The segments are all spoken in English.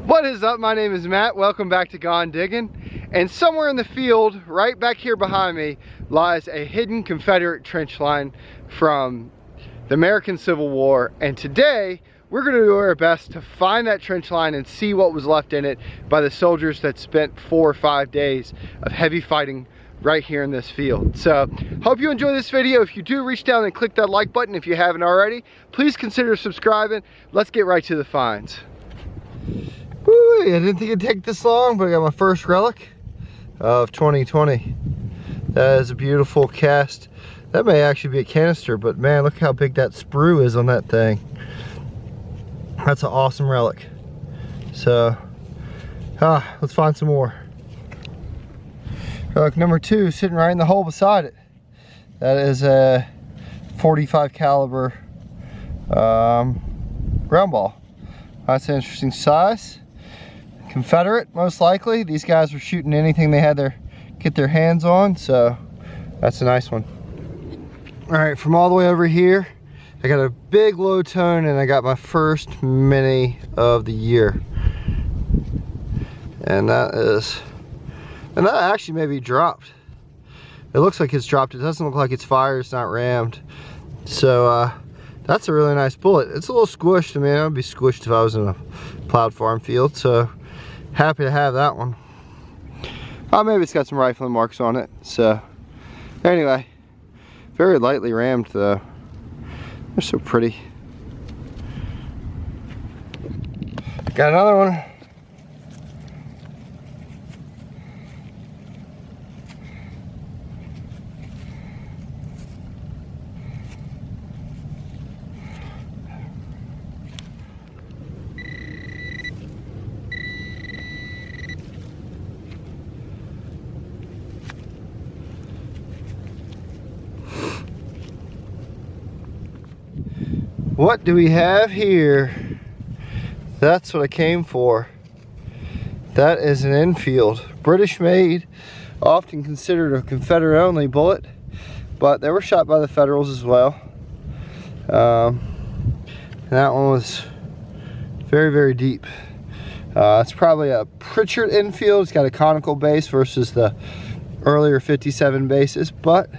What is up? My name is Matt. Welcome back to Gone Digging. And somewhere in the field, right back here behind me, lies a hidden Confederate trench line from the American Civil War. And today, we're going to do our best to find that trench line and see what was left in it by the soldiers that spent 4 or 5 days of heavy fighting right here in this field. So, hope you enjoy this video. If you do, reach down and click that like button if you haven't already. Please consider subscribing. Let's get right to the finds. Woo, I didn't think it'd take this long, but I got my first relic of 2020. That is a beautiful cast. That may actually be a canister, but man, look how big that sprue is on that thing. That's an awesome relic. So, let's find some more. Relic number 2 sitting right in the hole beside it. That is a 45 caliber ground ball. That's an interesting size. Confederate, most likely. These guys were shooting anything they had get their hands on, so that's a nice one. All right, from all the way over here, I got a big low tone, and I got my first mini of the year. And that actually may be dropped. It looks like it's dropped. It doesn't look like it's fired. It's not rammed. So that's a really nice bullet. It's a little squished. I mean, I would be squished if I was in a plowed farm field. So happy to have that one. Maybe it's got some rifling marks on it. So anyway, very lightly rammed though. They're so pretty. Got another one. What do we have here? That's what I came for. That is an Enfield, British made, often considered a Confederate only bullet, but they were shot by the Federals as well. And that one was very, very deep. It's probably a Pritchard Enfield. It's got a conical base versus the earlier 57 bases, but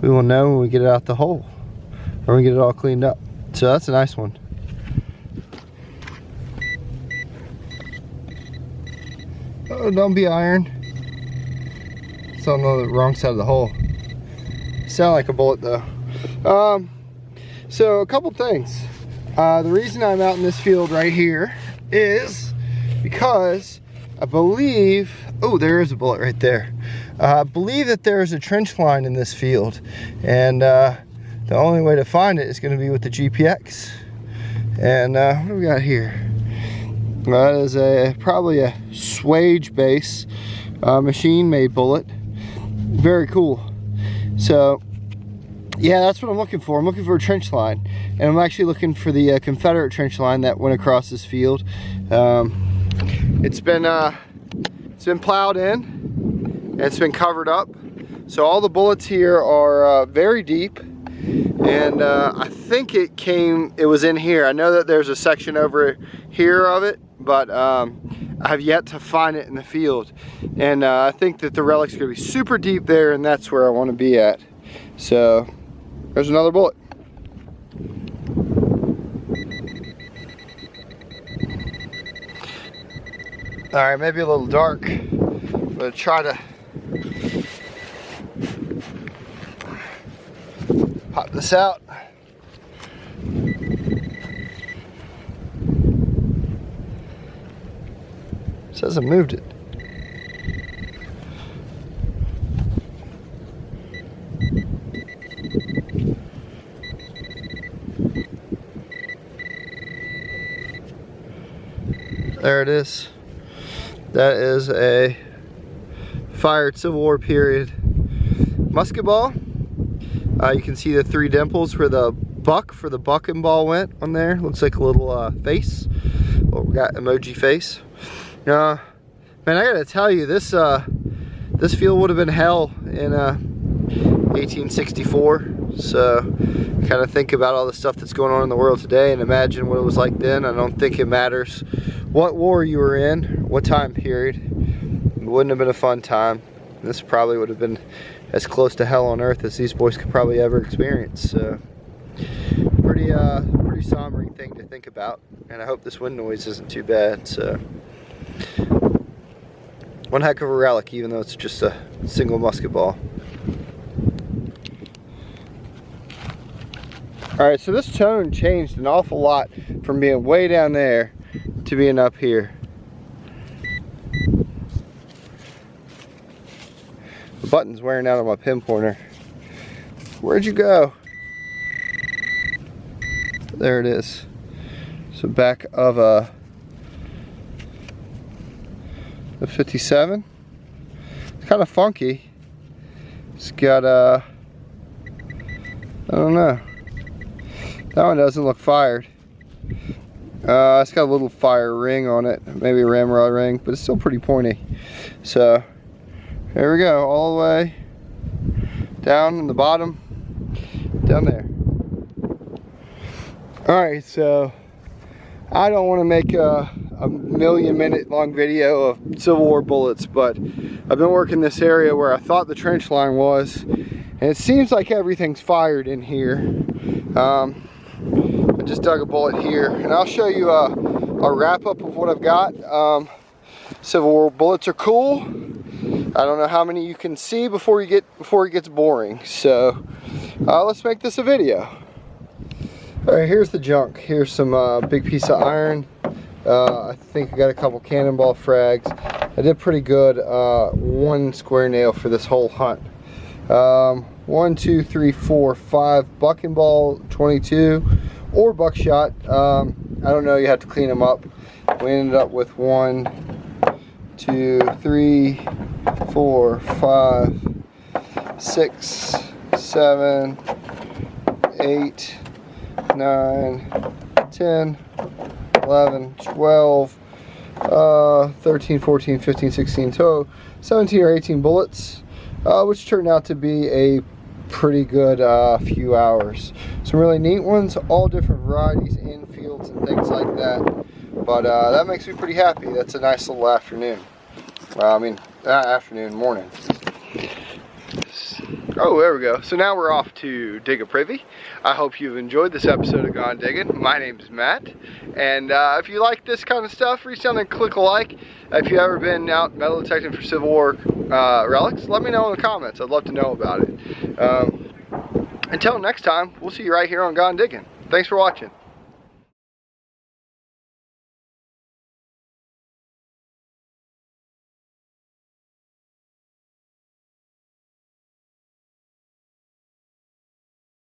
we will know when we get it out the hole, or we get it all cleaned up. So that's a nice one. Oh, don't be iron. It's on the wrong side of the hole. Sound like a bullet though. So a couple things. The reason I'm out in this field right here is because I believe, oh, there is a bullet right there. I believe that there is a trench line in this field, and the only way to find it is going to be with the GPX. And what do we got here? That is probably a Swage base machine-made bullet. Very cool. So yeah, that's what I'm looking for. I'm looking for a trench line, and I'm actually looking for the Confederate trench line that went across this field. It's been plowed in, and it's been covered up. So all the bullets here are very deep. And I think it was in here. I know that there's a section over here of it, but I have yet to find it in the field. And I think that the relic's gonna be super deep there, and that's where I want to be at. So there's another bullet. All right, maybe a little dark. I'm gonna try to pop this out. It says I moved it. There it is. That is a fired Civil War period musket ball. You can see the 3 dimples where the buck for the bucking ball went on there. Looks like a little face. Oh, we got emoji face. Man, I gotta tell you, this field would have been hell in 1864. So kind of think about all the stuff that's going on in the world today and imagine what it was like then. I don't think it matters what war you were in, what time period. It wouldn't have been a fun time. This probably would have been as close to hell on earth as these boys could probably ever experience. So pretty sombering thing to think about, and I hope this wind noise isn't too bad. So one heck of a relic, even though it's just a single musket ball. Alright, so this tone changed an awful lot from being way down there to being up here. The button's wearing out on my pinpointer. Where'd you go? There it is. So back of a 57. It's kind of funky. It's got a, I don't know. That one doesn't look fired. It's got a little fire ring on it, maybe a ramrod ring, but it's still pretty pointy. So here we go, all the way down in the bottom, down there. Alright, so I don't want to make a 1,000,000-minute long video of Civil War bullets, but I've been working this area where I thought the trench line was, and it seems like everything's fired in here. I just dug a bullet here, and I'll show you a wrap-up of what I've got. Civil War bullets are cool. I don't know how many you can see before it gets boring. So let's make this a video. All right, here's the junk. Here's some big piece of iron. I think I got a couple cannonball frags. I did pretty good. 1 square nail for this whole hunt. 1, 2, 3, 4, 5 buck and ball 22 or buckshot. I don't know, you have to clean them up. We ended up with 1, 2, 3, 4, 5, 6, 7, 8, 9, 10, 11, 12, 13, 14, 15, 16, 17 or 18 bullets, which turned out to be a pretty good few hours. Some really neat ones, all different varieties, infields and things like that. But that makes me pretty happy. That's a nice little afternoon. Well, I mean, afternoon, morning. Oh, there we go. So now we're off to dig a privy. I hope you've enjoyed this episode of Gone Digging. My name's Matt. And if you like this kind of stuff, reach down and click a like. If you've ever been out metal detecting for Civil War relics, let me know in the comments. I'd love to know about it. Until next time, we'll see you right here on Gone Digging. Thanks for watching.